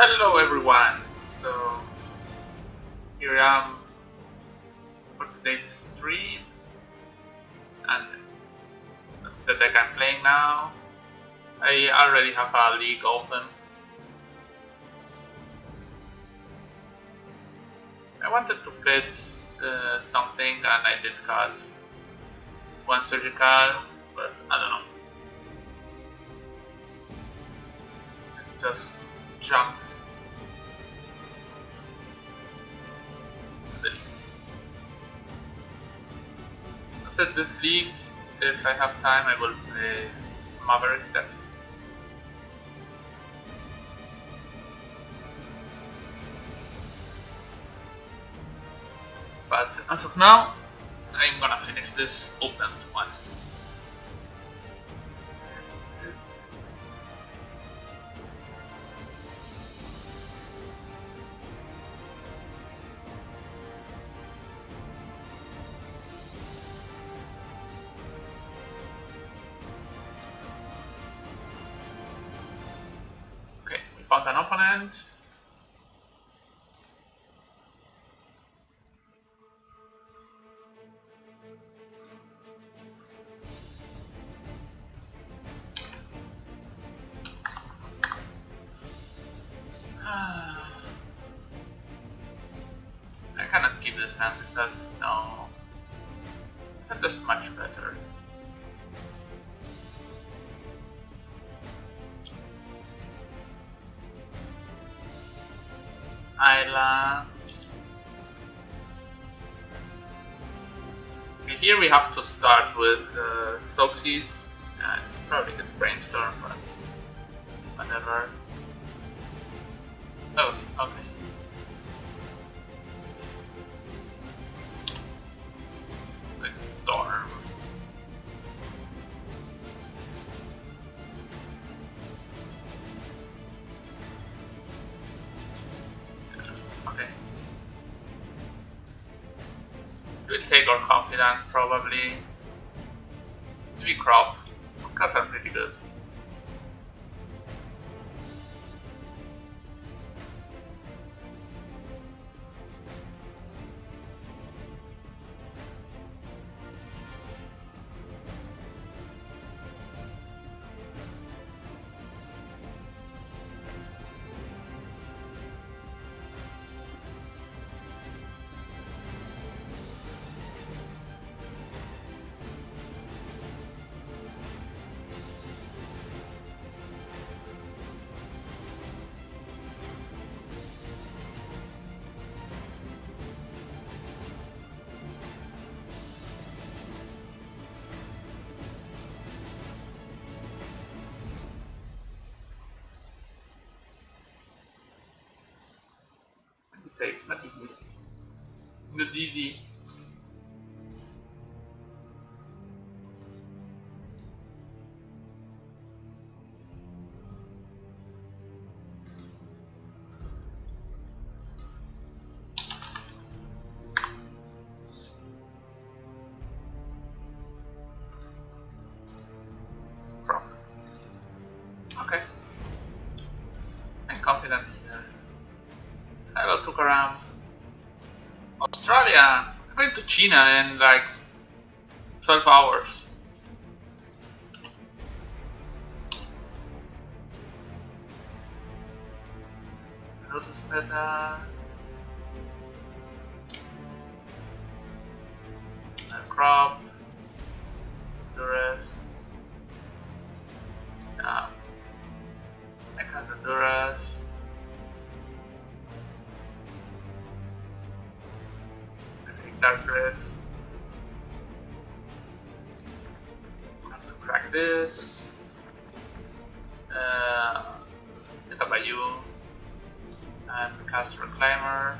Hello everyone, so here I am for today's stream, and that's the deck I'm playing now. I already have a league open. I wanted to fit something and I did cut one surgical, but I don't know. Let's just jump to the league. After this league, if I have time, I will play Maverick Depths. But as of now, I'm gonna finish this opened one. Okay, we found an opponent. I cannot keep this hand because no, that is much better. Island. Okay, here we have to start with Toxis. It's probably good brainstorm, but whatever. Oh, okay. Like storm. Okay. We'll take our confidant probably. Maybe crop. Crops are pretty good. Take, not easy. Not easy. Crop. Okay. I'm confident here. Hello Tukaram. Australia! I'm going to China in like 12 hours. Lotus Petal. Crop. Duras. Yeah. I got the Duras. Dark Reds. Have to crack this. Get a Bayou and cast Reclaimer.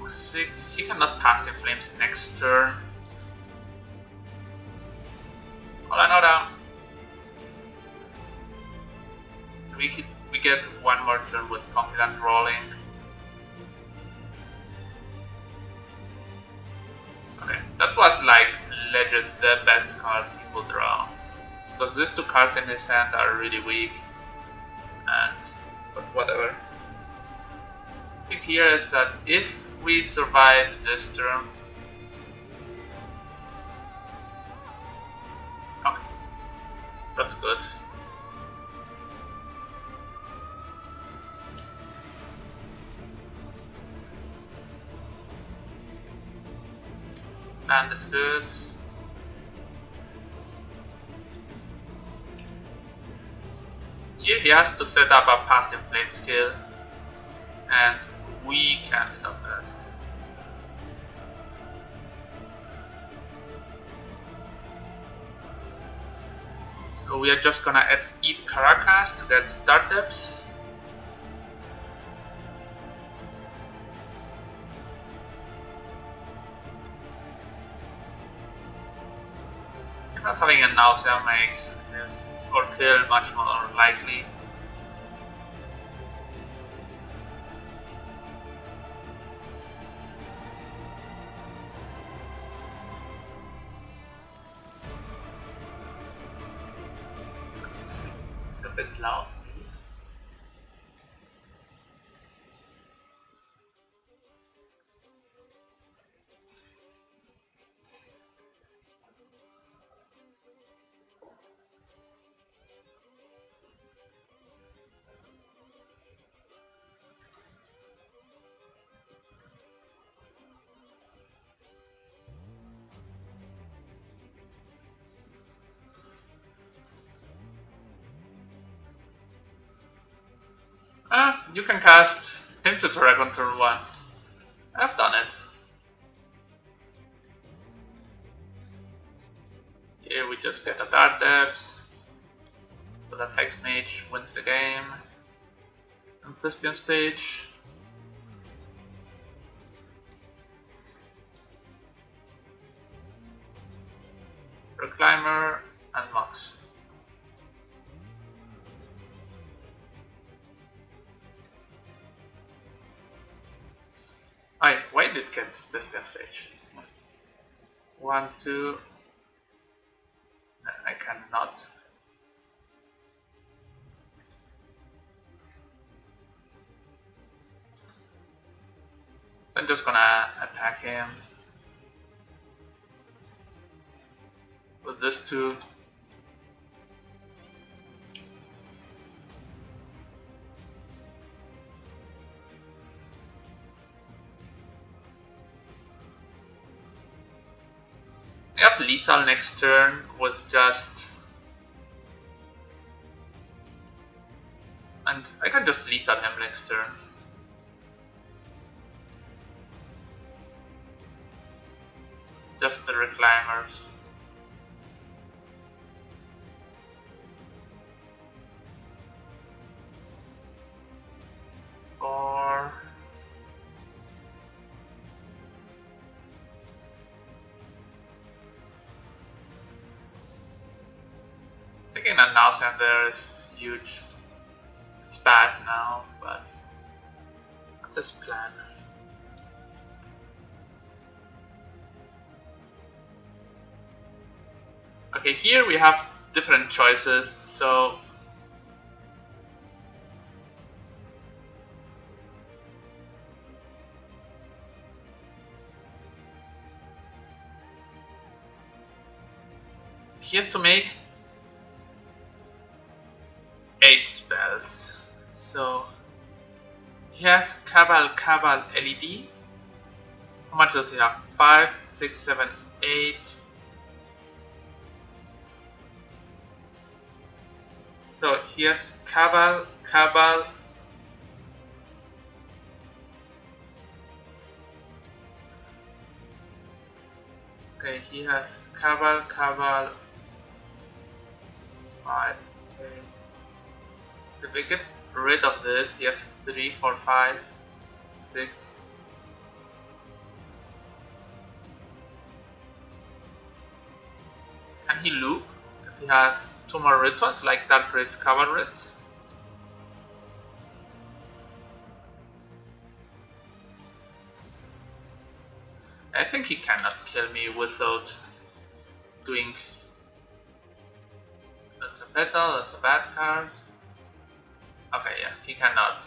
Six. He cannot pass the Flames next turn. Hola Nora. We get one more turn with Confidant rolling. Okay, that was like legit the best card we'll draw. Because these two cards in his hand are really weak. But whatever. The thing here is that if we survive this turn, okay, that's good. Land is good. Here he has to set up a past inflate skill, and we can't stop that. So we are just gonna eat Caracas to get Dark Depths. Not having a nausea makes this or kill much more likely. Is it a bit loud? You can cast him to Turek on turn 1. I've done it. Here we just get a Dark Depths, so that Hex Mage wins the game. And Thespian stage. Reclaimer and Mox. Why did it get Thespian stage? 1, 2. I cannot. So I'm just gonna attack him with this 2. I have lethal next turn with just, and I can just lethal him next turn. Just the Reclaimers. Or taking a nausea there is huge. It's bad now, but that's his plan. Okay, here we have different choices, so he has to make 8 spells. So he has Cabal LED. How much does he have? 5, 6, 7, 8. So he has Cabal. Okay, he has Cabal. 5, 8. If we get rid of this, he has 3, 4, 5, 6. Can he loop if he has 2 more rituals like Dark Rit, Cabal Rit? I think he cannot kill me without doing Petal, that's a bad card. Okay, yeah, he cannot.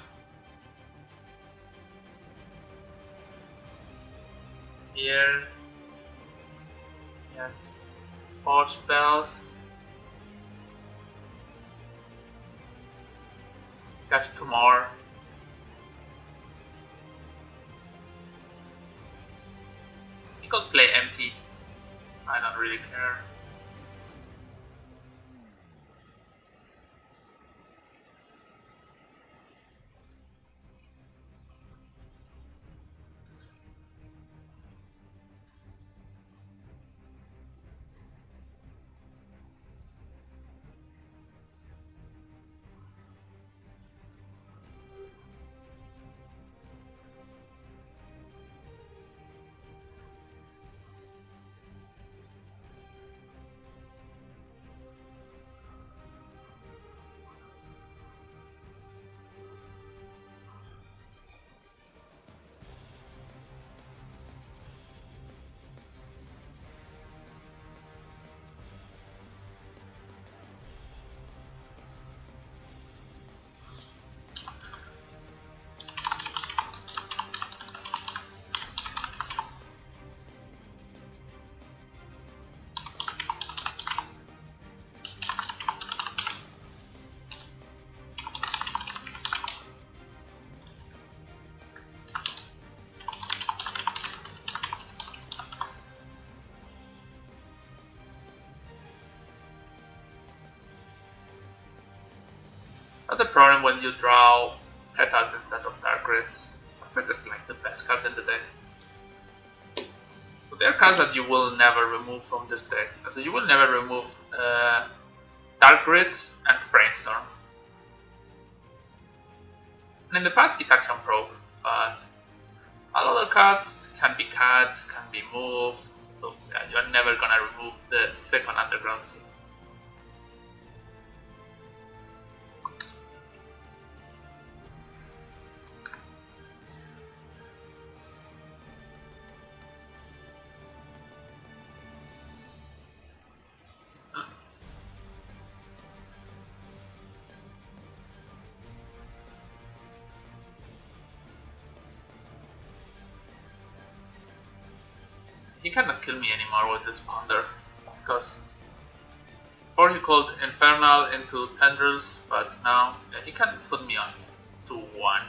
Here, yes, 4 spells. That's 2 more. He could play empty. I don't really care. Not the problem when you draw Petals instead of Dark Grids. That is like the best card in the deck. So there are cards that you will never remove from this deck. So you will never remove Dark Grid and Brainstorm. And in the past you catch and Probe, but all other cards can be cut, can be moved. So yeah, you're never gonna remove the second Underground Sea. He cannot kill me anymore with this Ponder, because before he called Infernal into Tendrils, but now he can put me on 2-1.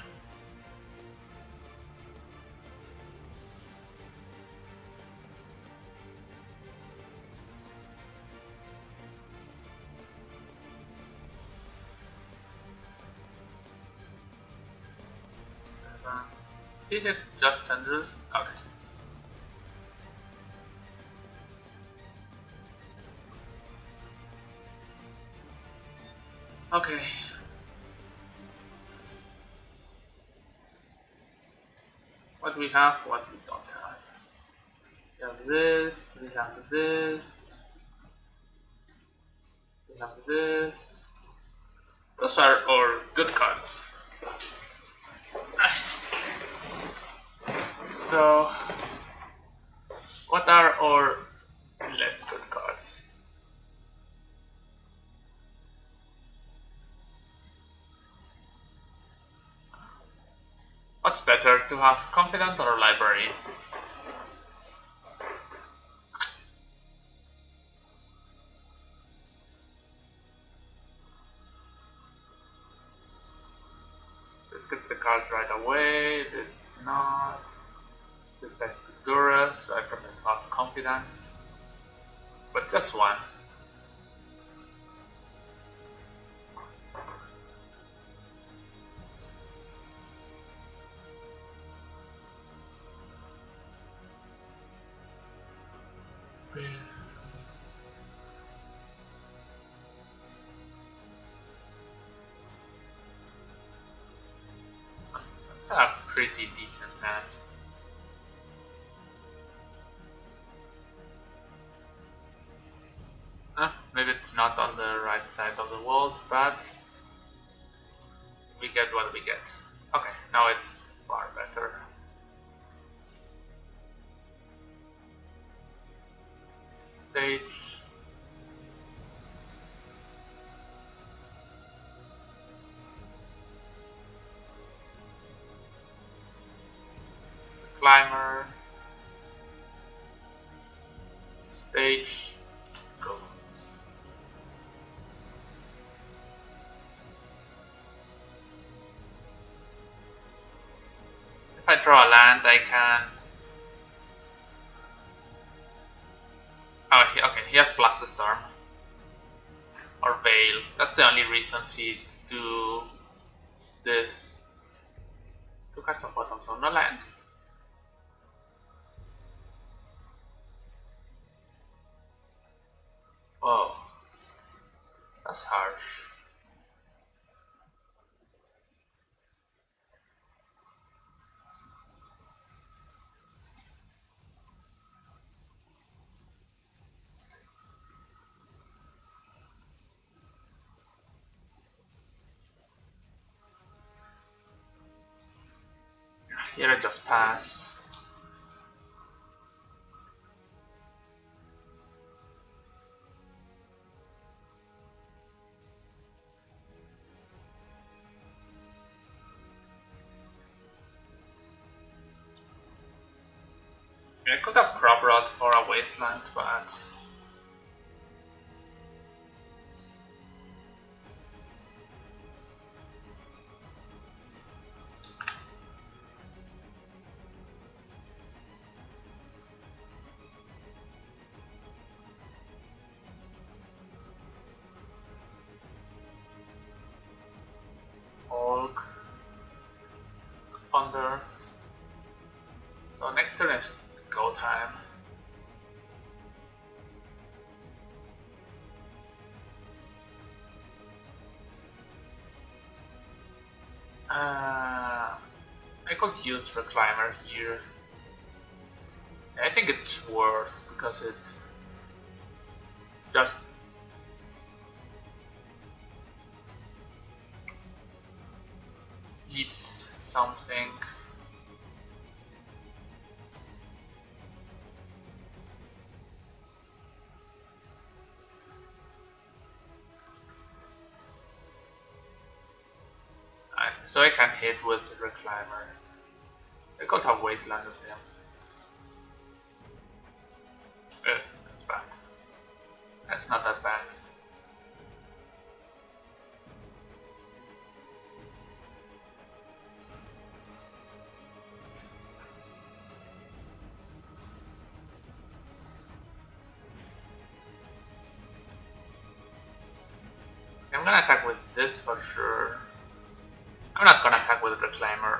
He hit just Tendrils? Okay. Okay. What we have, what we don't have. We have this, we have this, we have this. Those are our good cards. So, what are our less good cards? What's better, to have Confidant or Library? This gets the card right away, this not. This guy's Dura, so I prefer to have Confidant. But just one. That's a pretty decent hand. Maybe it's not on the right side of the wall, but we get what we get. Okay, now it's far better. Stage. Reclaimer. Stage. Go. If I draw a land, I can. Oh, okay, he has Flusterstorm. Or Veil. That's the only reasons he do this. 2 cards on bottom, so no land. Oh, that's harsh. Here I just pass. I could have Crop Rod for a Wasteland, but Hulk, Ponder. So next turn is go time. I could use Reclaimer here. I think it's worth because it just eats something. So I can hit with Reclaimer. I could have Wasteland with him. That's bad. That's not that bad. I'm gonna attack with this for sure. I'm not gonna attack with Reclaimer.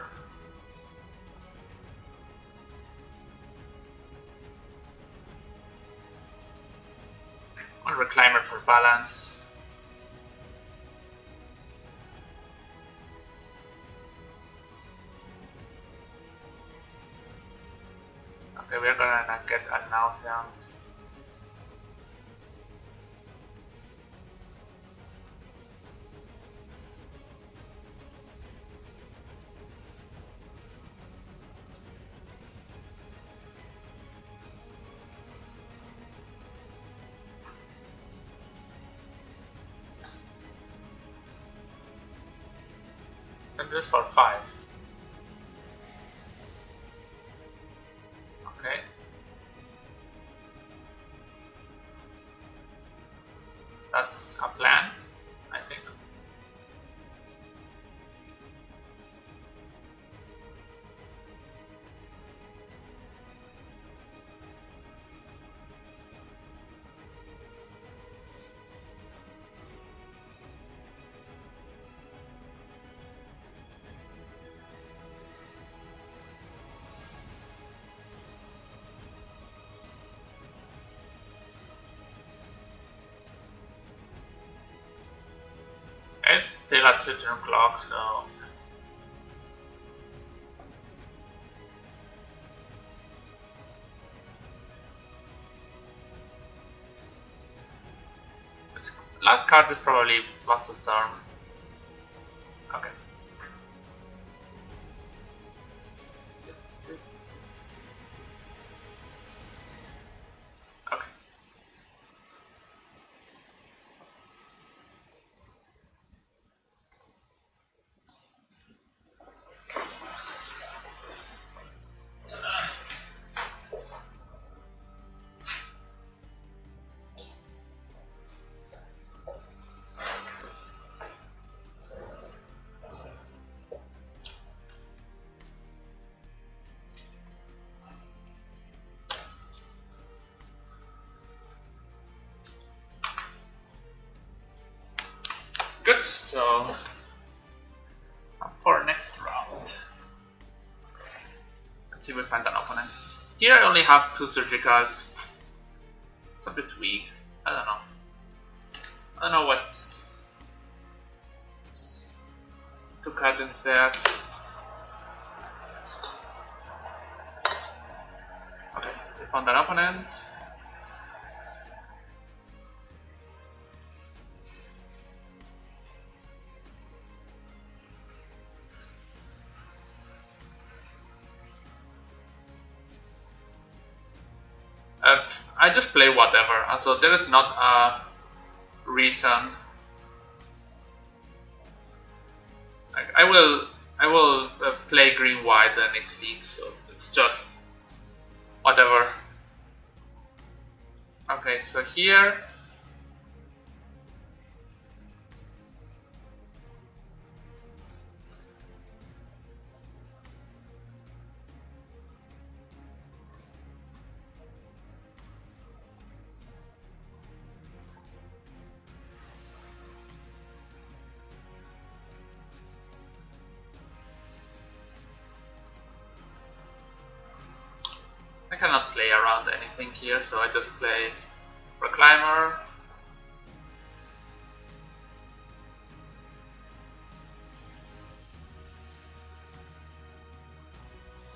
One Reclaimer for balance. Okay, we're gonna get a Nauseant. And this for 5. Okay. That's a plan, I think. It's still a 2-turn clock, so its last card is probably Flusterstorm. Okay. Okay. so for next round, let's see if we find an opponent. Here I only have 2 surgicals. It's a bit weak. I don't know. I don't know what to cut instead. Okay, we found an opponent. I just play whatever, and so there is not a reason. Like, I will play green white the next league, so it's just whatever. Okay, so here I cannot play around anything here, so I just play Reclaimer.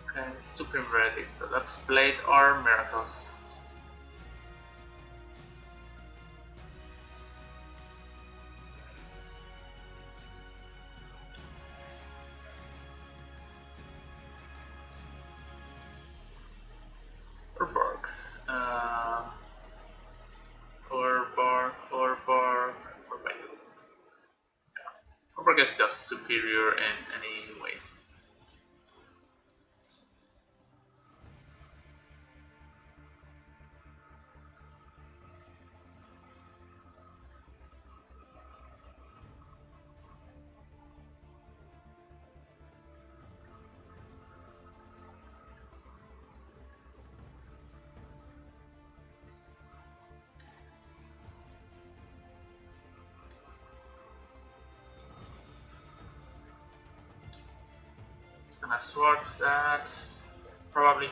Okay, Supreme Verdict, so that's Blade or Miracles. Urborg is just superior in any way. Gonna Swords that probably.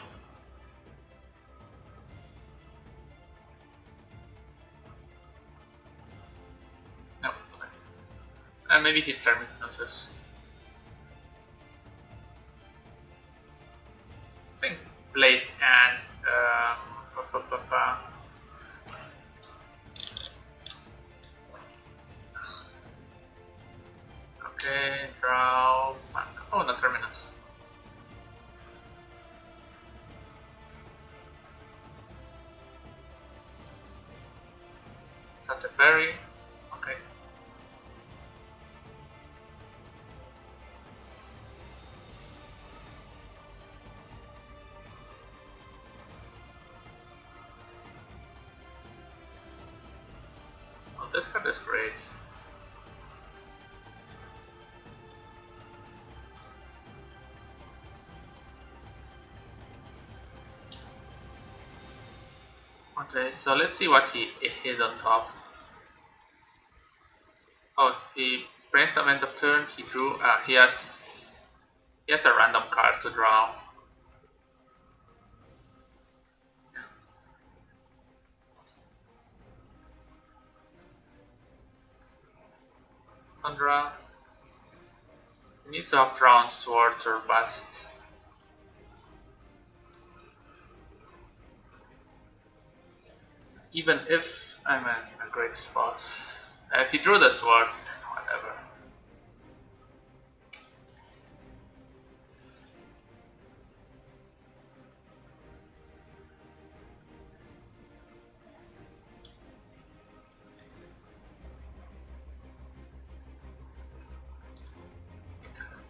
No, okay. And maybe he Terminus. I think Blade and okay, draw. Oh, no Terminus. Santa Ferry, okay. Oh, this card is great. Okay, so let's see what he hit on top. Oh, he brainstorm end of turn. He drew. He has a random card to draw. Thundra. He needs to have drawn Swords or Bust. Even if I'm in a great spot. If he drew the Swords, then whatever.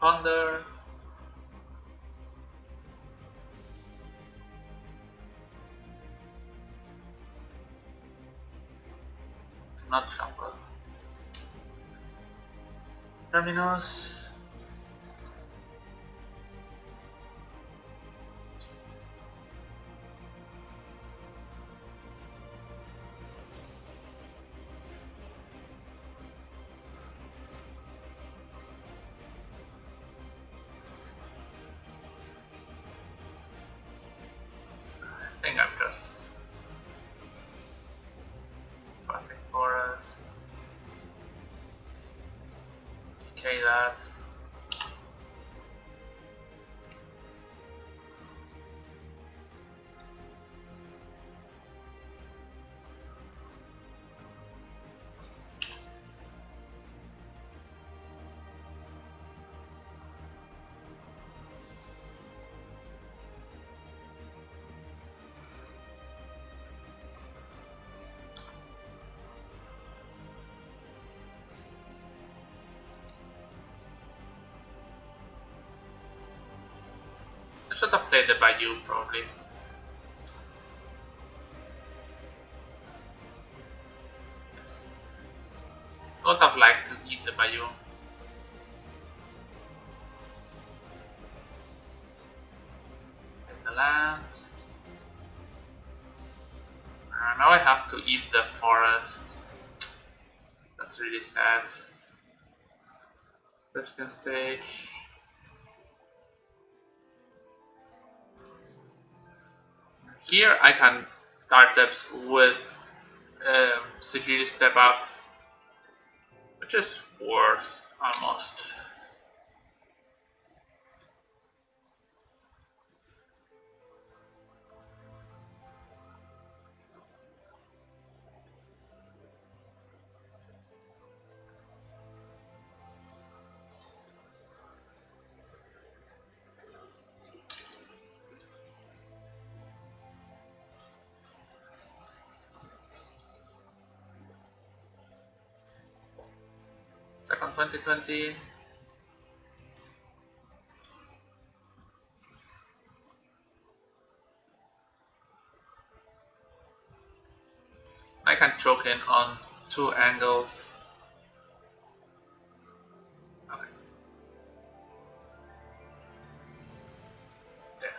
Thunder. Not shuffle. Terminus. just passing forest. Decay that. I should have played the Bayou probably. Yes. I would have liked to eat the Bayou. Get the land. Now I have to eat the forest. That's really sad. Thespian stage. Here I can Dark Depths with Sigil Step Up, which is worth almost. Second 2020. I can choke in on 2 angles. Okay. Dead.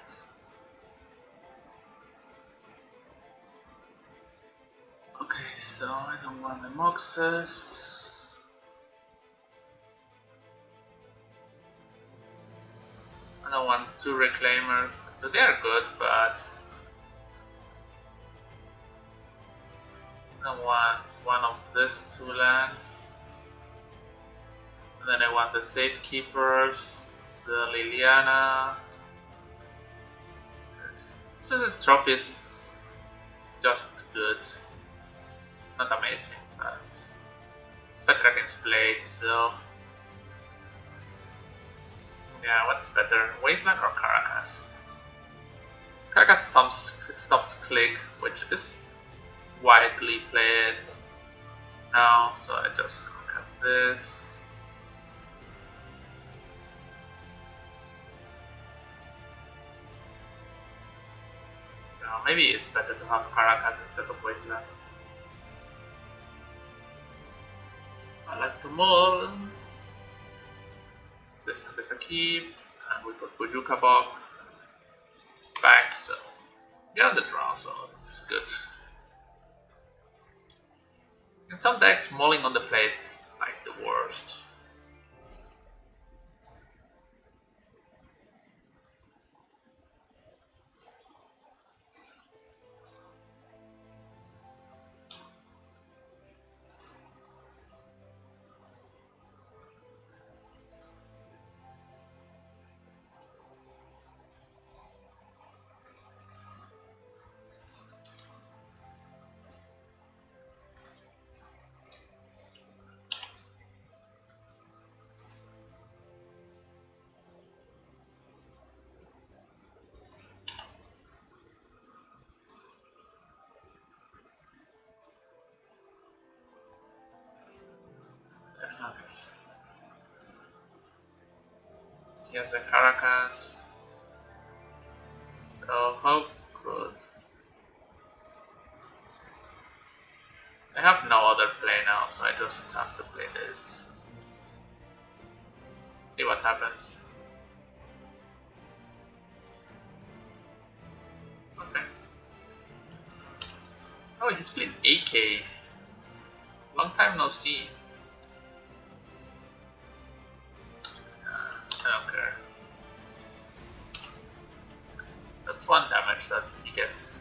Okay, so I don't want the Moxes. I don't want 2 Reclaimers. So they are good, but I want one of these 2 lands. And then I want the Safekeepers, the Liliana. This trophy is just good. Not amazing, but it's better against Blade, so yeah, what's better, Wasteland or Caracas? Caracas stops click, which is widely played now, so I just look at this. Now, maybe it's better to have Caracas instead of Wasteland. I like to mull. This is a keep, and we put Bojuka Bog back, so we are on the draw, so it's good. In some decks, mulling on the plates like the worst. Here's a Caracas. So hope good. I have no other play now, so I just have to play this. See what happens. Okay. Oh, he's played AK. Long time no see. I don't care. That's 1 damage that he gets.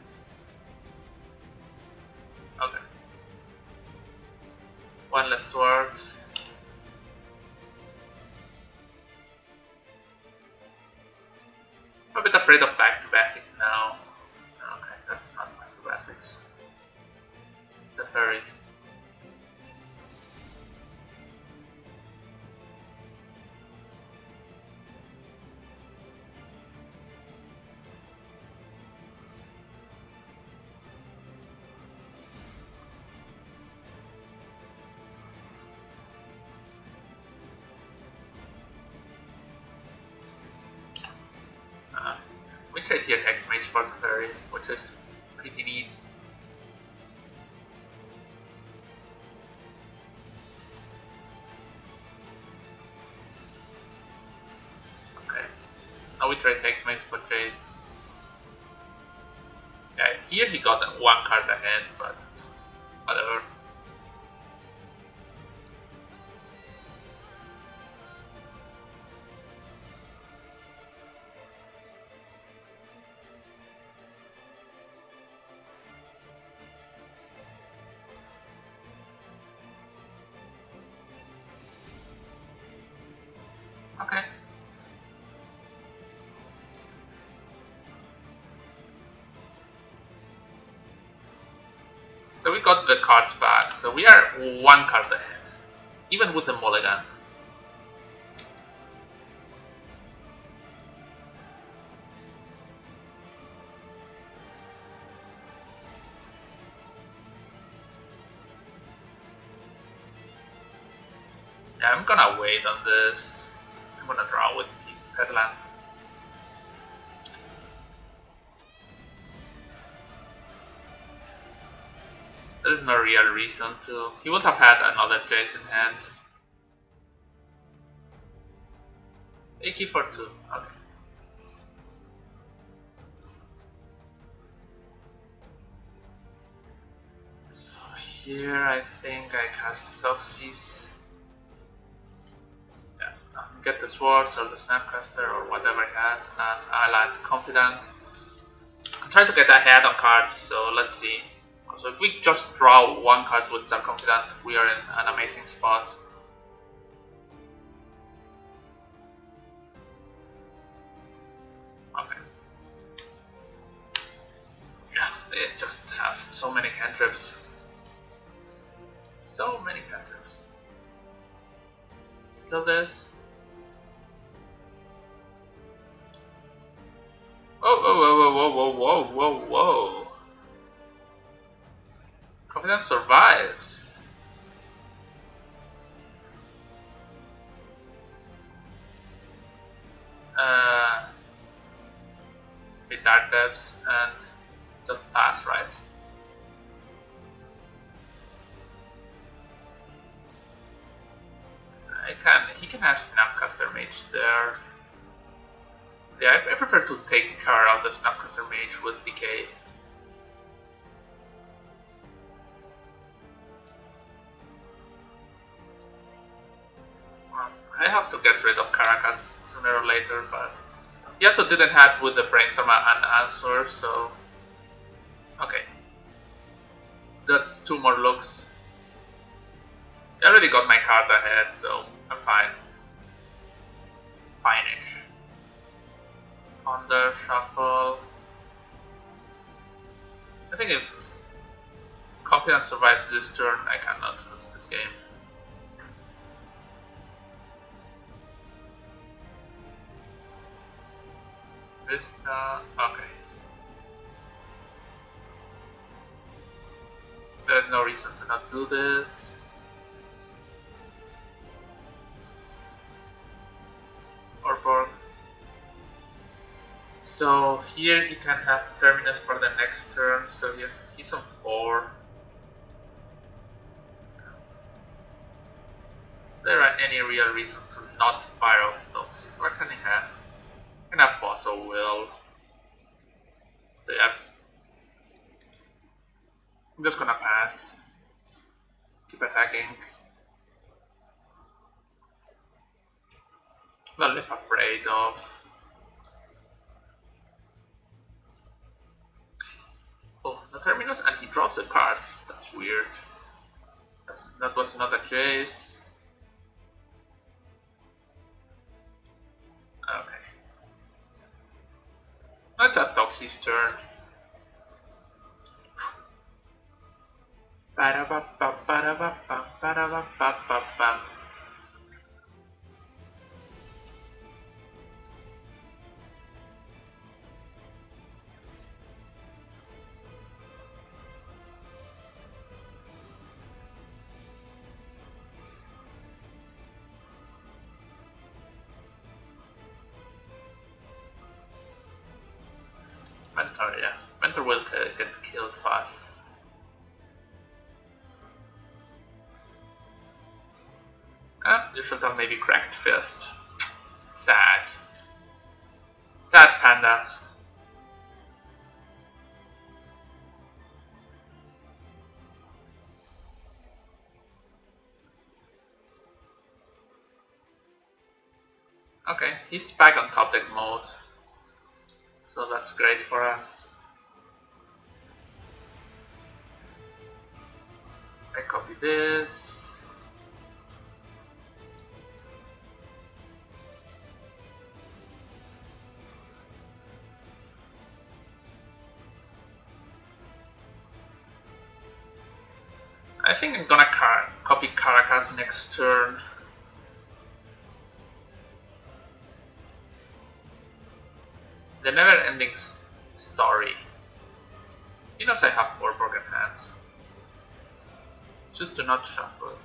One less sword. I'm a bit afraid of back-to-basics now. Okay, that's not back-to-basics. It's the fairy. We trade here Hex Mage for the fairy, which is pretty neat. Okay. Now we trade Hex Mage for Jace. Yeah, here he got one card ahead, but whatever. Okay. So we got the cards back, so we are one card ahead, even with the mulligan. Yeah, I'm gonna wait on this. I'm gonna draw with Headland. There is no real reason to. He would have had another Jace in hand. AK for 2, okay. So here I think I cast Foxys. Yeah, get the swords or the Snapcaster or whatever he has, and I'll add Confidant. I'm trying to get ahead on cards, so let's see. So if we just draw one card with Dark Confidant, we are in an amazing spot. Okay. Yeah, they just have so many cantrips. So many cantrips. Kill this. Whoa, whoa, whoa, whoa, whoa, whoa, whoa, whoa. Confidant survives. With Dark Depths and just pass, right? He can have Snapcaster Mage there. Yeah, I prefer to take care of the Snapcaster Mage with Decay. I have to get rid of Caracas sooner or later, but he also didn't have with the Brainstorm an answer, so okay. That's 2 more looks. I already got my card ahead, so I'm fine. Fine-ish. Ponder, Shuffle. I think if Confidant survives this turn, I cannot lose this game. Vista, okay. There is no reason to not do this. Orborg. So here he can have Terminus for the next turn, so he's on 4. Is there any real reason to not fire off Noxus? What can he have? He can have Fossil Will. So yeah. I'm just gonna pass. Keep attacking. Well, if afraid of. Oh, no Terminus, and he draws a card. That's weird. That was not a chase. Okay. Let's have Toxie's turn. Mentor, yeah. Mentor will get killed fast. You should have maybe cracked fist. Sad. Sad panda. Okay, he's back on top deck mode. So that's great for us. I copy this. I think I'm gonna copy Caracas next turn. The never-ending story. He knows I have 4 broken hands. Just do not shuffle.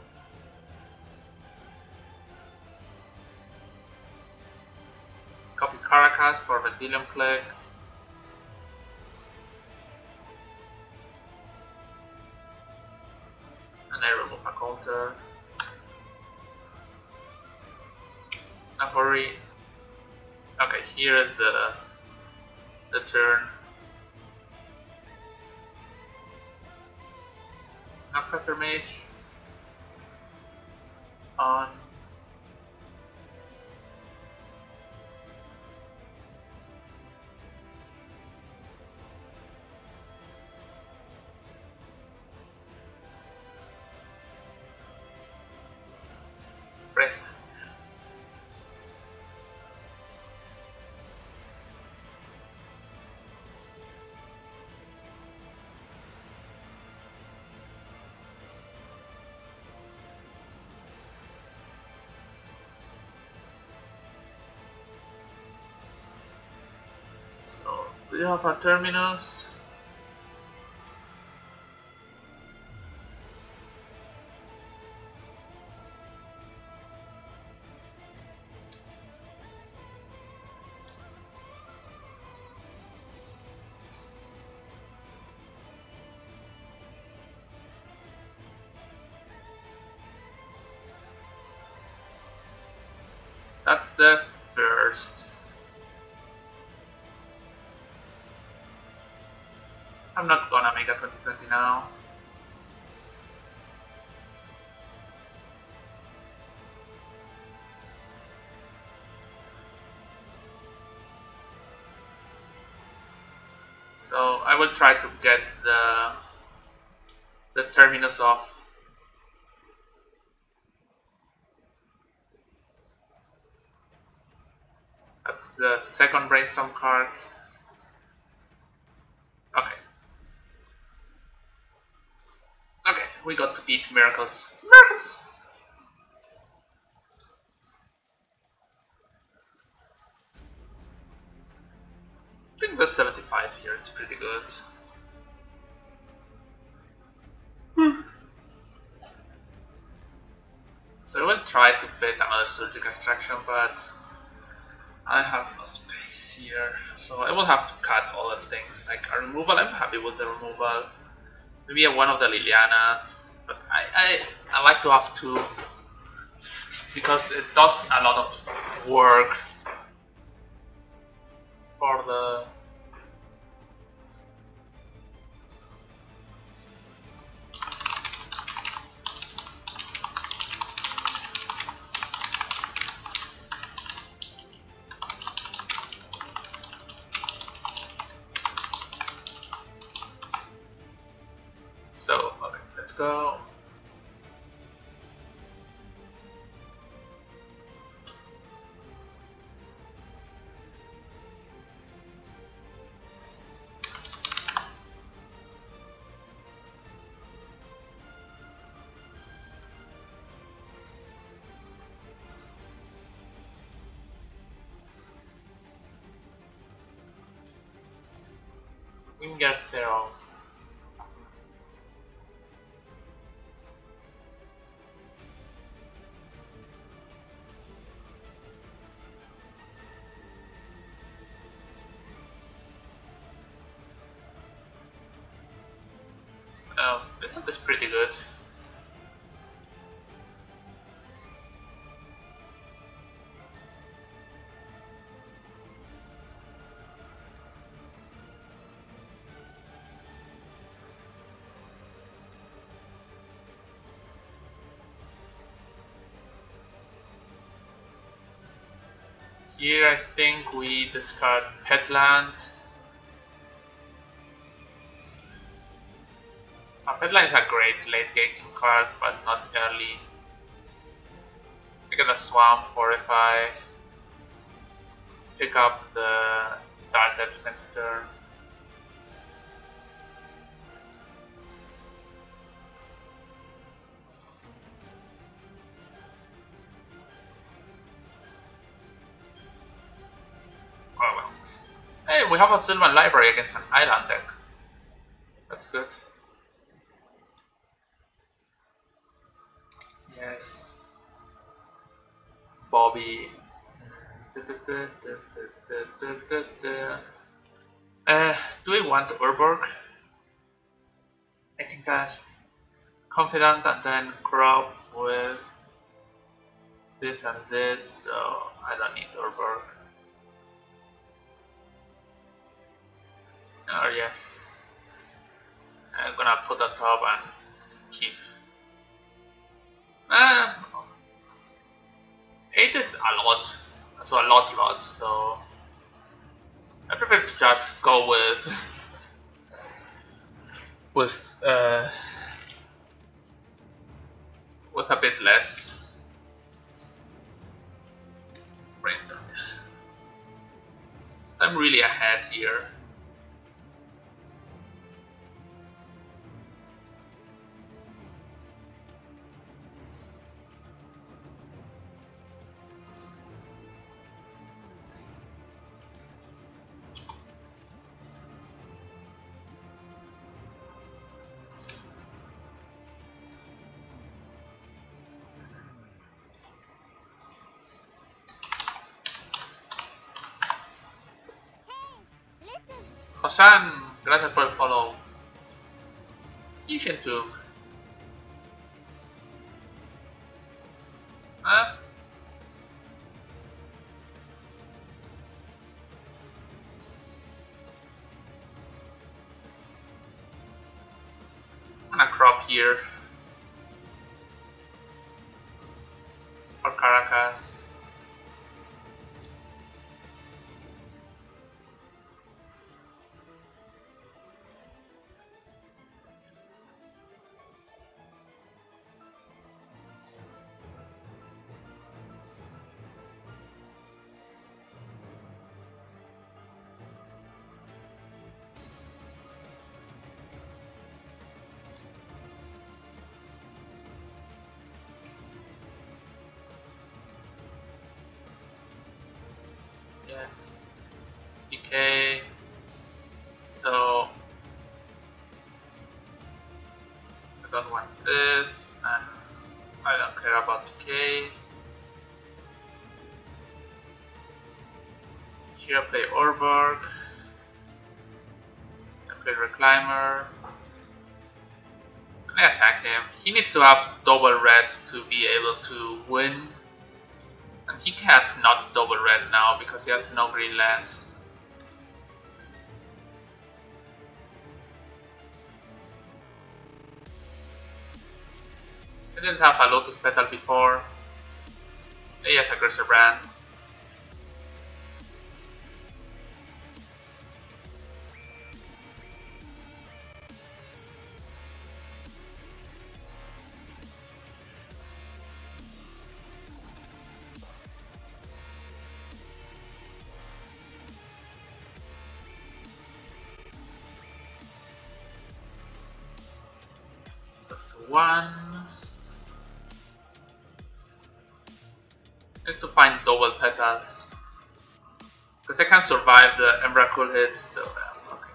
Copy Caracas for Vendilion Plague. And I remove a counter. Not worry. Okay, here is the turn. Snapcutter Mage on. Rest. So, do you have a terminus? That's the first. I'm not gonna make a 2020 now. So I will try to get the terminus off. That's the second brainstorm card. Okay. Okay, we got to beat Miracles. Miracles! I think the 75 here is pretty good. So I will try to fit another Surgical Extraction, but I have no space here. So I will have to cut all the things. Like a removal, I'm happy with the removal. Maybe one of the Lilianas, but I like to have 2 because it does a lot of work for the So, okay, let's go. Winger Zero. This is pretty good. Here I think we discard Petland. Petland is a great late game card, but not early. We get a Swamp Fortify, pick up the Dark Edgeminster. Hey, we have a Sylvan Library against an island deck. That's good. Yes. Bobby. Do we want Urborg? I think that's confident and then crop with this and this, so I don't need Urborg. Oh yes. I'm gonna put on top and keep. 8 is a lot, so a lot, so I prefer to just go with a bit less brainstorm. So I'm really ahead here. Hosan, gracias por el follow. Ancient Tomb. Huh? I'm gonna crop here. For Caracas. Yes. Decay. So I don't want this, and I don't care about decay. Here I play Urborg. I play Reclaimer. And I attack him. He needs to have double reds to be able to win. And he has not double red now because he has no green land. I didn't have a Lotus Petal before. He has Aggressor Brand. One. Need to find double petal because I can't survive the Emrakul hit. So okay.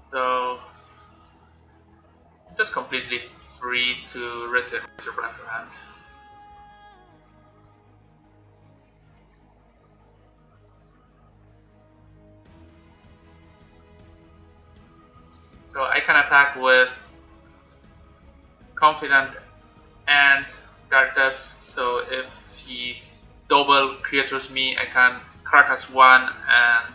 So just completely free to return your brand to hand. So I can attack with Confident and Guard Depths, so if he double creatures me, I can Carcass 1 and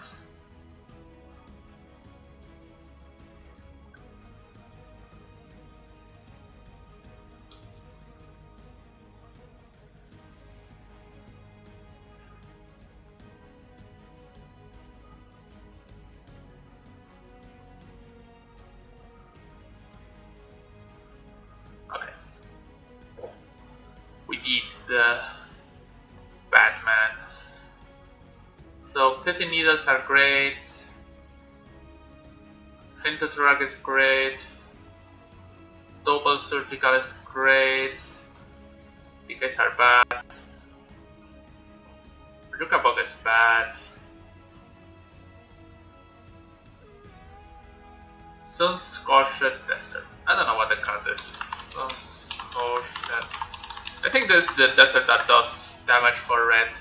we eat the Batman. So 50 Needles are great, Fin to Truck is great, Double Surgical is great, DKs are bad, Rukabog is bad, Sun-Scorched Desert. I don't know what the card is. Sun-Scorched. I think this is the desert that does damage for red.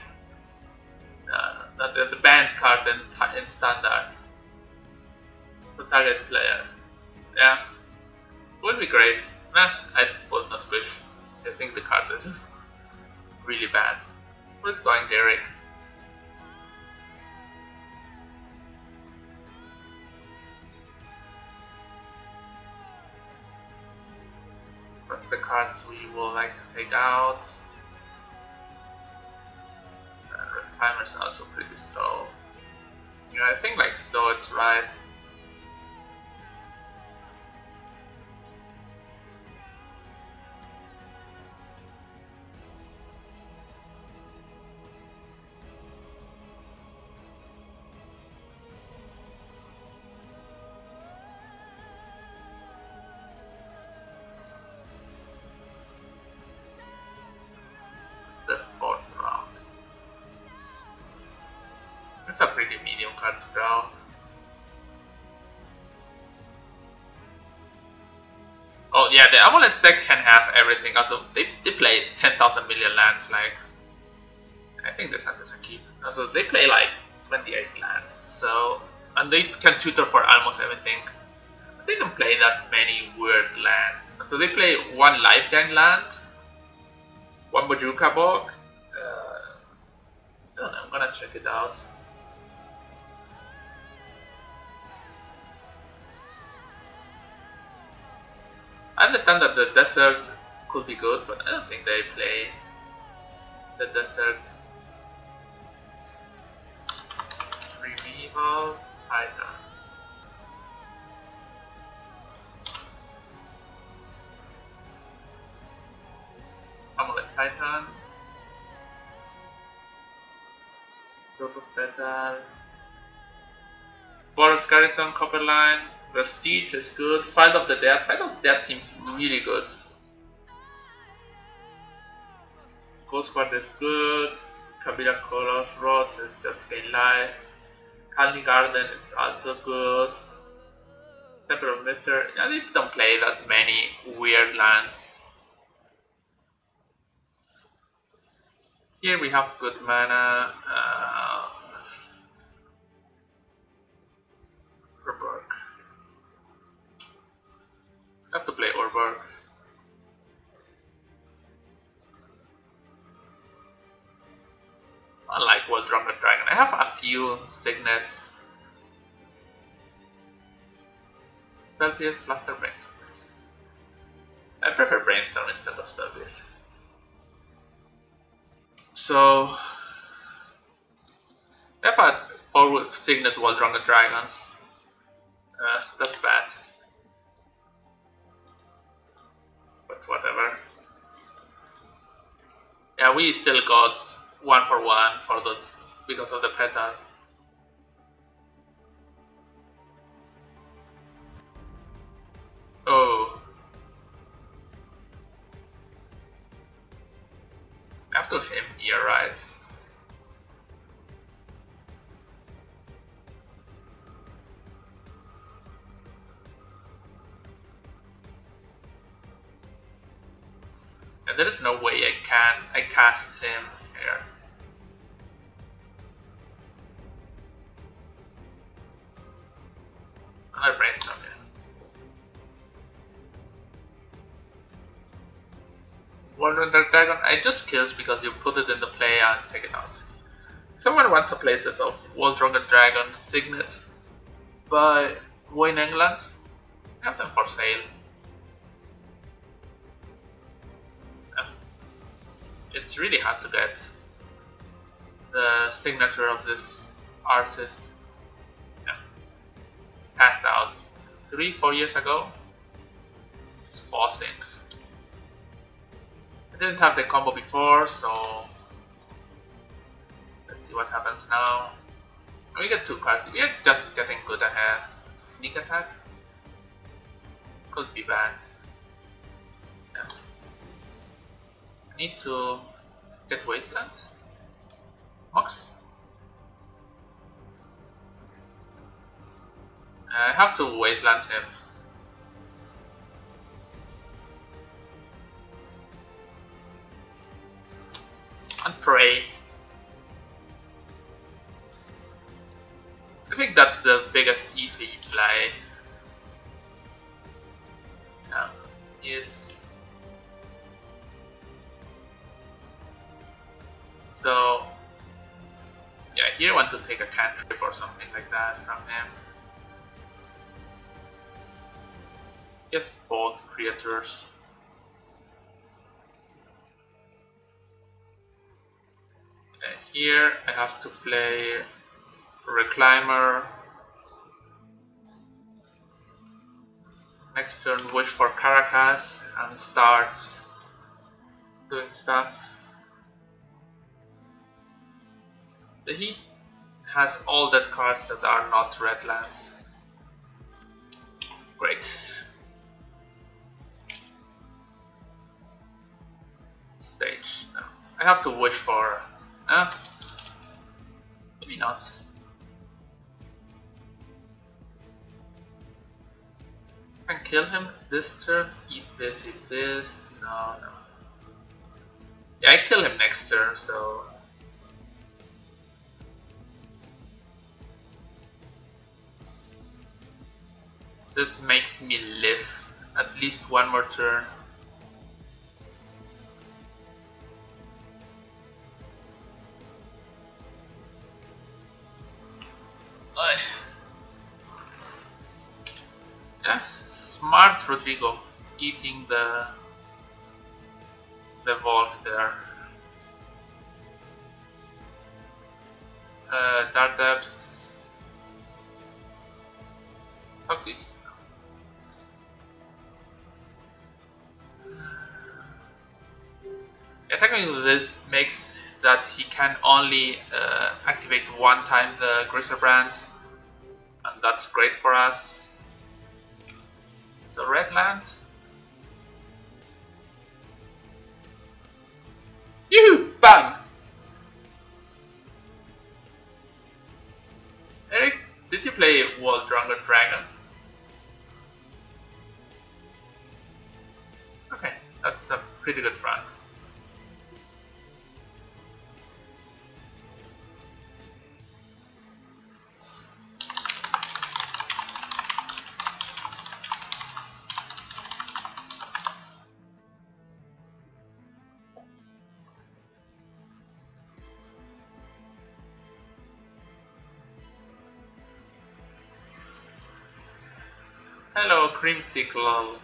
The banned card in standard. To target player. Yeah. Would be great. Nah, I would not wish. I think the card is really bad. What's going, Derek? What's the cards we will like to take out? Timer's also pretty slow. Yeah, I think like so it's right. It's the 4th round. It's a pretty medium card to draw. Oh yeah, the Amulet deck can have everything. Also, they play 10,000 million lands. Like, I think this hand is a keep. Also, they play like 28 lands. So, and they can tutor for almost everything. They don't play that many weird lands. So they play one Lifeline land, one Bojuka Bog. I don't know. I'm gonna check it out. I understand that the desert could be good, but I don't think they play the desert. Primeval Titan. Amulet Titan. Lotus Petal. Boros Garrison, Copperline. Prestige is good. Fight of the Dead. Fight of the Dead seems really good. Ghostguard is good. Kabila Colors Rods is just gain life. Kalni Garden is also good. Temple of Mister. Yeah, they don't play that many weird lands. Here we have good mana. Urborg. I have to play Urborg. I like World Drunken Dragon. I have a few signets. Spellpierce, Blaster, Brainstorm. I prefer Brainstorm instead of Spellpierce. So I have a 4 signet World Drunken Dragons. That's bad. But whatever. Yeah, we still got 1-for-1 for the because of the petal. Oh. I have to him here, right? And there is no way I cast him here. Another brainstorm here. Wonder Dragon, I just kills because you put it in the play and take it out. Someone wants a playset of Waldrunga Dragon Signet by Wayne England. I have them for sale. It's really hard to get the signature of this artist. Yeah. Passed out 3-4 years ago. It's forcing. I didn't have the combo before, so let's see what happens now. We get 2 cards. We are just getting good ahead. It's a sneak attack. Could be bad. Yeah. I need to get Wasteland. Mox. I have to Wasteland him. And pray. I think that's the biggest Eevee play. Is so yeah, here I want to take a cantrip or something like that from him. Yes, both creatures. Here I have to play Reclaimer. Next turn wish for Caracas and start doing stuff. He has all that cards that are not red lands. Great. Stage. No. I have to wish for maybe not. I can kill him this turn, eat this. No. Yeah, I kill him next turn, so this makes me live at least one more turn. Yeah, smart Rodrigo, eating the vault there. Dardaps, Toxis. Technically this makes that he can only activate one time the Griselbrand, and that's great for us. So red land. Yoo-hoo! Bam! Eric, did you play Waldrunga Dragon? Okay, that's a pretty good run. Hello, Creamsicle.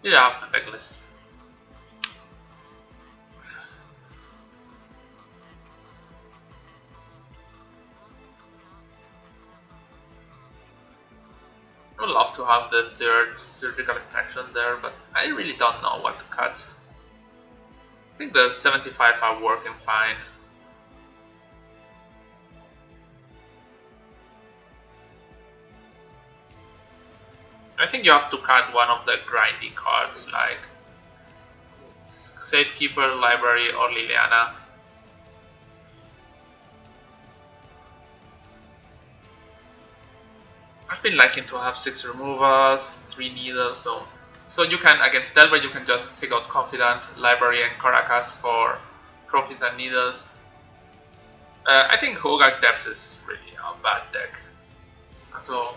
You have the deck list. I would love to have the third surgical extraction there, but I really don't know what to cut. I think the 75 are working fine. I think you have to cut one of the grindy cards like Safekeeper, Library, or Liliana. I've been liking to have 6 removals, 3 needles, so So you can, against Delver, you can just take out Confidant, Library, and Caracas for Trophies and Needles. I think Hogarth Depths is really a bad deck. So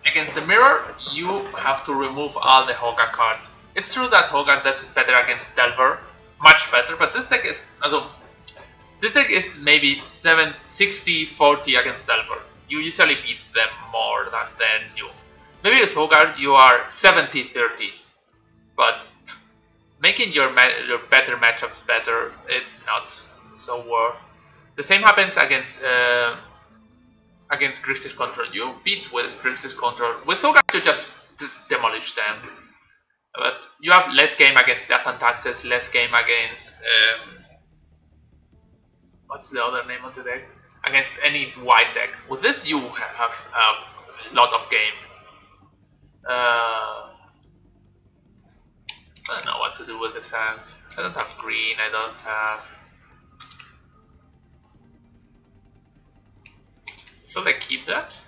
against the Mirror, you have to remove all the Hogarth cards. It's true that Hogarth Depths is better against Delver, much better, but this deck is maybe 60-40 against Delver. You usually beat them more than you. Maybe with Hogarth you are 70-30, but making your better matchups better, it's not so worth. The same happens against Grixis Control. You beat with Grixis Control. With Hogarth you just demolish them. But you have less game against Death and Taxes, less game against what's the other name of the deck? Against any white deck. With this you have a lot of game. I don't know what to do with this hand. I don't have green, I don't have... Should I keep that?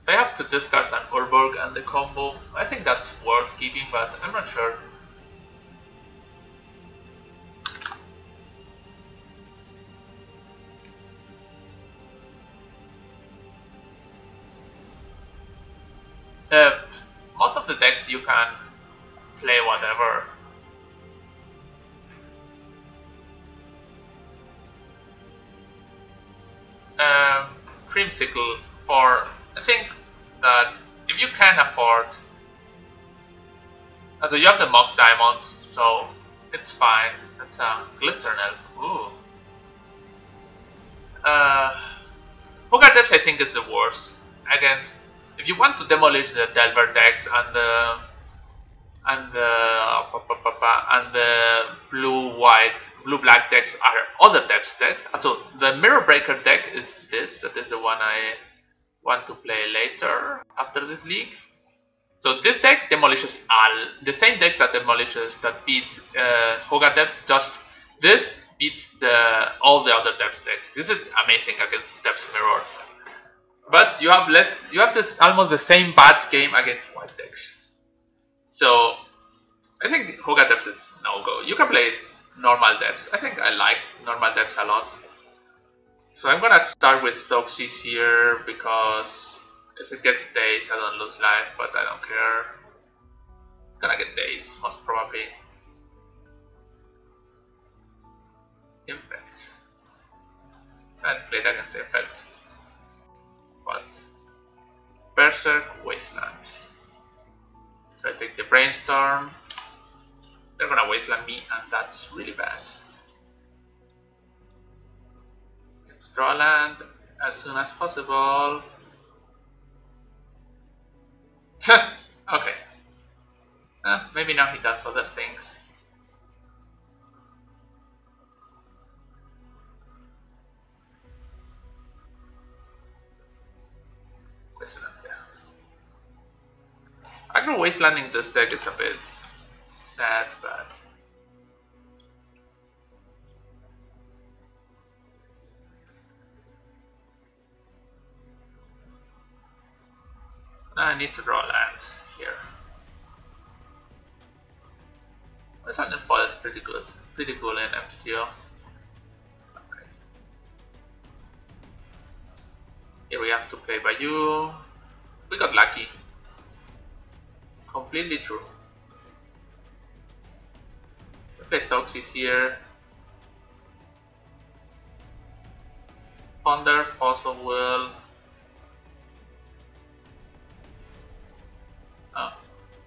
If I have to discard an Urborg and the combo, I think that's worth keeping, but I'm not sure. Most of the decks you can play whatever. Creamsicle for, I think that if you can afford, also you have the Mox Diamonds, so it's fine. That's a Glistern Elf. Ooh. Hogarth Depths I think is the worst against. If you want to demolish the Delver decks and the blue-black decks are other depths decks. So the Mirror Breaker deck is this. That is the one I want to play later after this league. So this deck demolishes all the same decks that beats Hogarth Depths. Just this beats all the other depths decks. This is amazing against Depths Mirror. But you have this almost the same bad game against white decks. So I think Hogarth Depths is no go. You can play normal depths. I think I like normal depths a lot. So I'm gonna start with Thoxis here because if it gets days I don't lose life, but I don't care. It's gonna get days, most probably. Infect. And play that against Infect. What? Berserk Wasteland. So I take the Brainstorm. They're gonna Wasteland me, and that's really bad. Let's draw land as soon as possible. Okay. Maybe now he does other things. Wasteland, yeah. Aggro Wastelanding this deck is a bit sad, but I need to draw land here. Wasteland Fall is pretty good, pretty cool in MTGO. Okay. Here we have to play Bayou. We got lucky. Completely true. We play Thoxis here. Ponder, Fossil Will.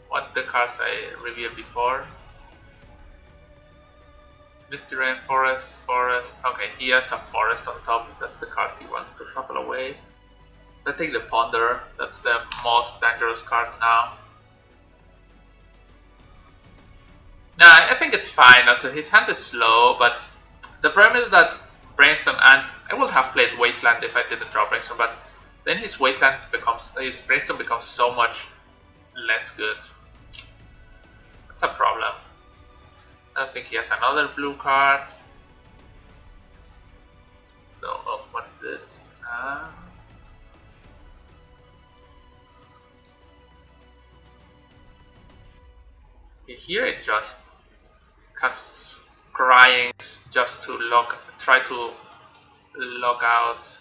What the cards I reviewed before. Misty Rain, Forest. Okay, he has a Forest on top. That's the card he wants to shuffle away. I take the Ponder. That's the most dangerous card now. Nah, I think it's fine. Also, his hand is slow, but the problem is that Brainstorm, and I would have played Wasteland if I didn't draw Brainstorm, but then his Brainstorm becomes so much less good. That's a problem. I don't think he has another blue card. So, oh, what's this? Here it just casts Crying just to try to log out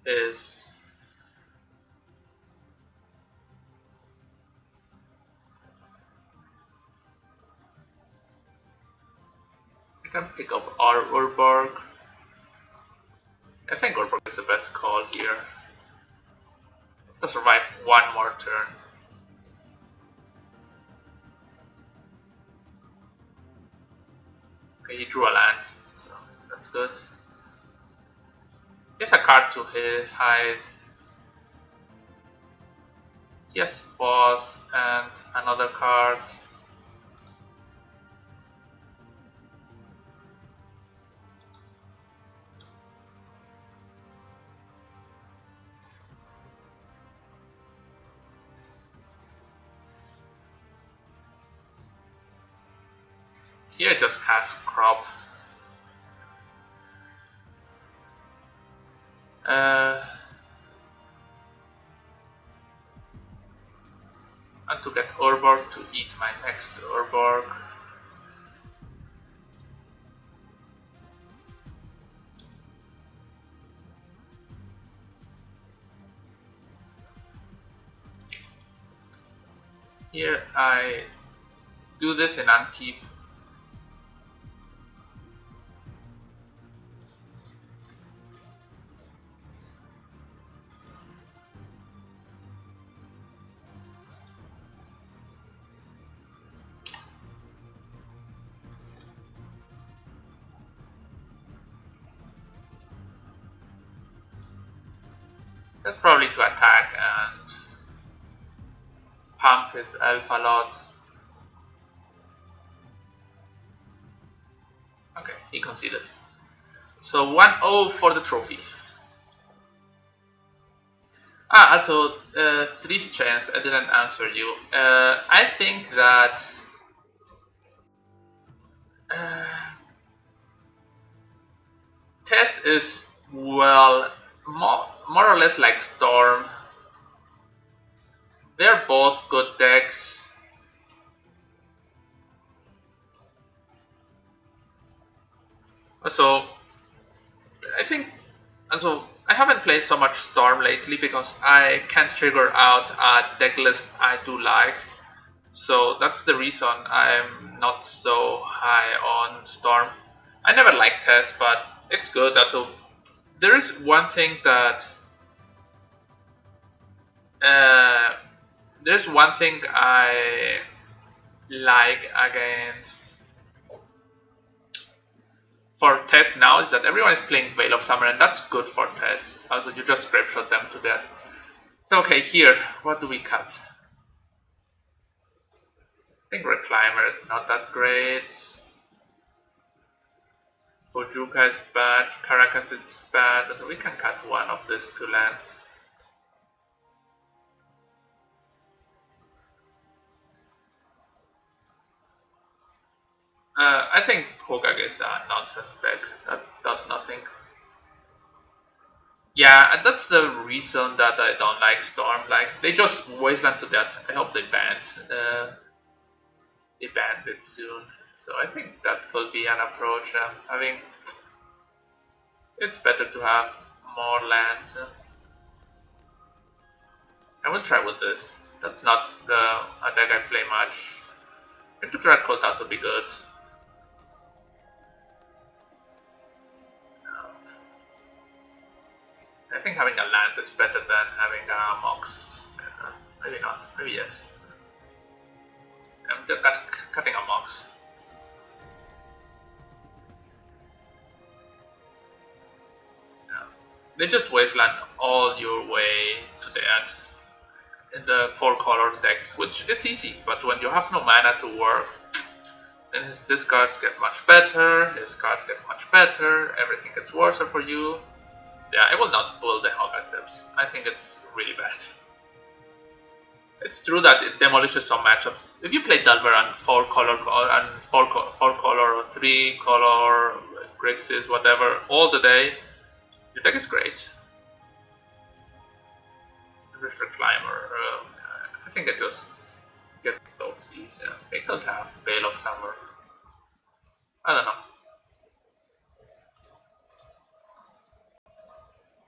his I can pick up our Urborg. I think Urborg is the best call here. To survive one more turn. Okay, he drew a land, so that's good. He has a card to hide. He has Pause and another card. Here I just cast Crop. And to get Urborg to eat my next Urborg. Here I do this in Ankeep. That's probably to attack and pump his elf a lot. Okay, he conceded. So 1-0 for the trophy. Also, 3 chance, I didn't answer you. I think that Tess is, well, more or less like Storm. They're both good decks. So I think I haven't played so much Storm lately because I can't figure out a deck list I do like. So that's the reason I'm not so high on Storm. I never liked Tess, but it's good. Also, there is one thing that there's one thing I like against for Tess now is that everyone is playing Veil of Summer, and that's good for Tess. Also, you just grapeshot them to death. So okay, here, what do we cut? I think Reclaimer is not that great. Bojuka is bad, Caracas is bad, so we can cut one of these 2 lands. I think Hogak is a nonsense deck that does nothing. Yeah, and that's the reason that I don't like Storm. Like, they just wasteland to death. I hope they banned it soon. So I think that could be an approach. It's better to have more lands. I will try with this. That's not a deck I play much. Into Dread Kotas would be good. I think having a land is better than having a Mox. Maybe not. Maybe yes. I'm just cutting a Mox. Yeah. They just wasteland all your way to death in the 4-color decks, which is easy, but when you have no mana to work, then his discards get much better, his cards get much better, everything gets worse for you. Yeah, I will not pull the Hogak Depths. I think it's really bad. It's true that it demolishes some matchups. If you play Delver and 4-color and 4-color or 3-color Grixis, whatever, all the day, your deck is great. Reclaimer, I think I just get those easy. They could have Veil of Summer. I don't know.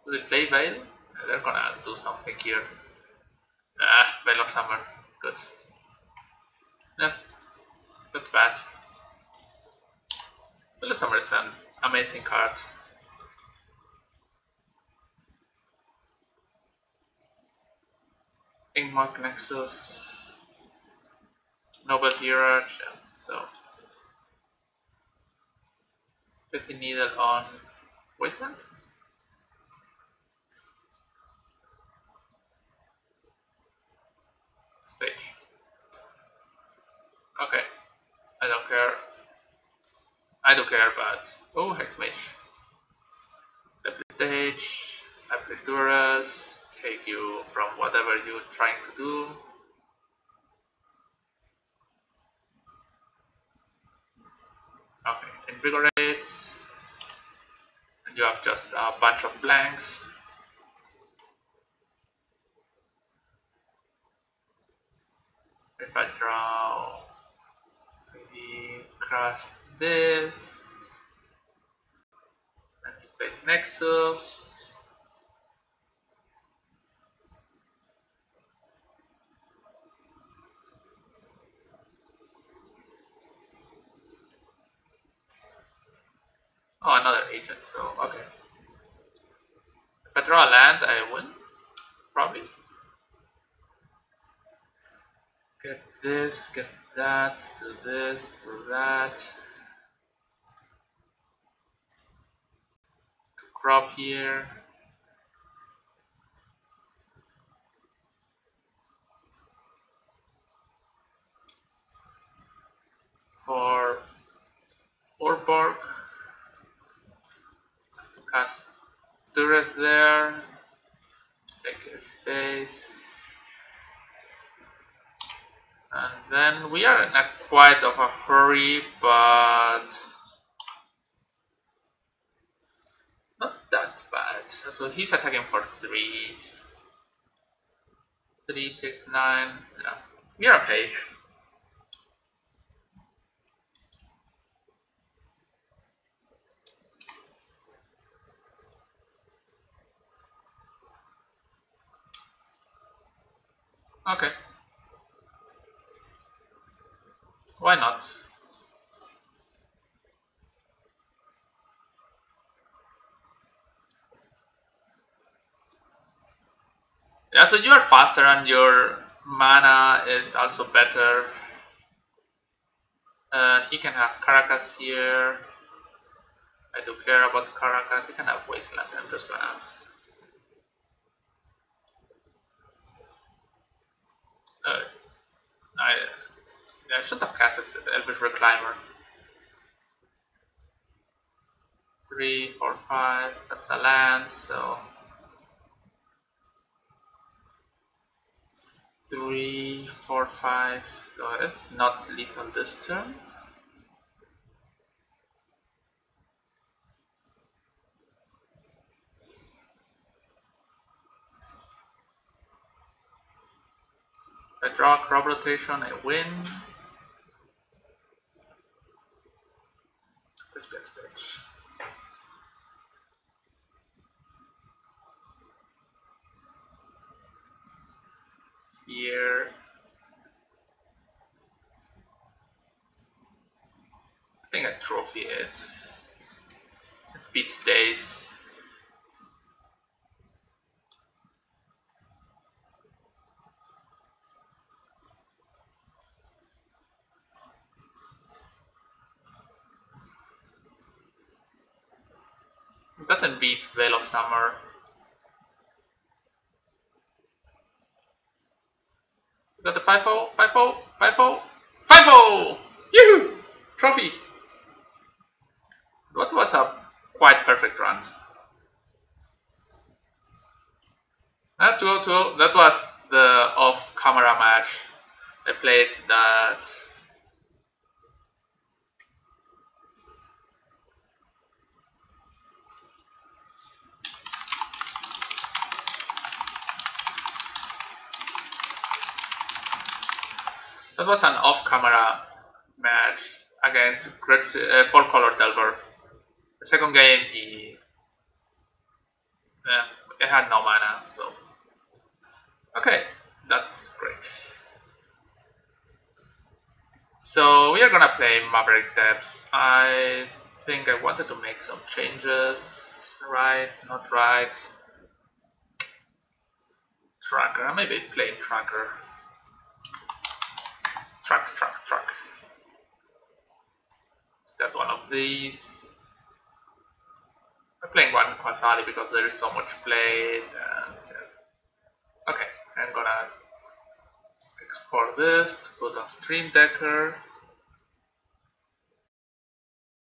Do they play Veil? They're gonna do something here. Veil of Summer. Good. Yep, that's bad. Veil of Summer is an amazing card. Inkmoth Nexus. Noble Hierarch, yeah, so. Pithing Needle on Wasteland? Stage. Okay, I don't care. I do care, but oh, Hexmage. Double stage, Appliduras, take you from whatever you're trying to do. Okay, Invigorates, and you have just a bunch of blanks. If I draw, so we cross this, and he plays Nexus. Oh, another agent, so okay. If I draw a land, I win, probably. Get this, get that, do this, do that. Crop here. For Orborg. Cast Duress there. Take a space. And then we are in a quite of a hurry, but not that bad. So he's attacking for 3. 3, 6, 9. Yeah. We're okay. Okay. Why not? Yeah, so you are faster and your mana is also better. He can have Caracas here. I do care about Caracas. He can have Wasteland. I'm just gonna. I should have casted Elvish Reclaimer. 3, 4, 5. That's a land, so 3, 4, 5. So it's not lethal this turn. I draw crop rotation, I win. This big stage. Here. I think I trophy it. It beats days. It doesn't beat Veil of Summer. We got the 5-0, 5-0, 5-0, 5-0! Yoo-hoo! Trophy! What was a quite perfect run. 2-0, that was the off-camera match. I played that. That was an off-camera match against four-color Delver. The second game, he had no mana, so okay, that's great. So we are gonna play Maverick Depths. I think I wanted to make some changes. Right, not right. Tracker, maybe plain tracker. Track. Is that one of these? I'm playing one Quasali because there is so much played. And okay, I'm gonna export this to put on Stream Decker.